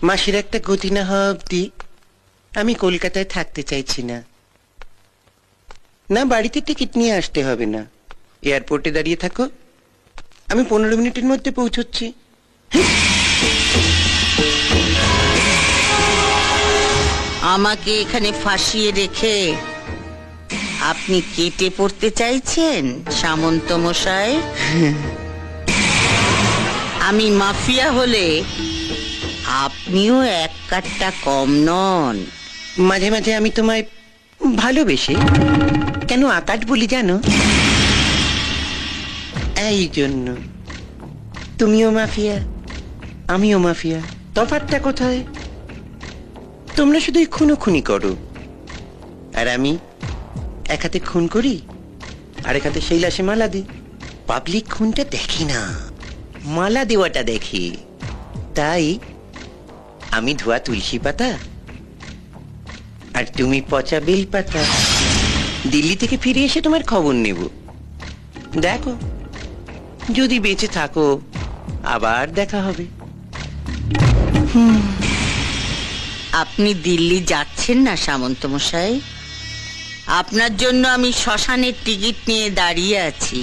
মাসের একটা গতি না হওয়া অব্দি আমি কলকাতায় থাকতে চাইছি না। না, বাড়িতে টিকিট নিয়ে আসতে হবে না, এয়ারপোর্টে দাঁড়িয়ে থাকো, আমি 15 মিনিটের মধ্যে পৌঁছচ্ছি। আমাকে এখানে ফাঁসিয়ে রেখে আপনি কেটে পড়তে চাইছেন সামন্ত মশাই? আমি মাফিয়া হলে আপনিও এক কাট্টা কম নন। মাঝে মাঝে আমি তোমায় ভালোবেসে কেন আকাট বলি জানো? এই জন্য। তুমিও মাফিয়া, আমিও মাফিয়া, তফাৎটা কোথায়? তোমরা শুধু খুনোখুনি করো, আর আমি এক হাতে খুন করি আর এক হাতে সেই লাশে মালা দিই। পাবলিক খুনটা দেখি না, মালা দেওয়াটা দেখি। তাই আমি ধোয়া তুলসী পাতা আর তুমি পচা বেল পাতা। দিল্লি থেকে ফিরে এসে তোমার খবর নেব। দেখো, যদি বেঁচে থাকো আবার দেখা হবে। আপনি দিল্লি যাচ্ছেন না সামন্ত মশাই? আপনার জন্য আমি শ্মশানের টিকিট নিয়ে দাঁড়িয়ে আছি।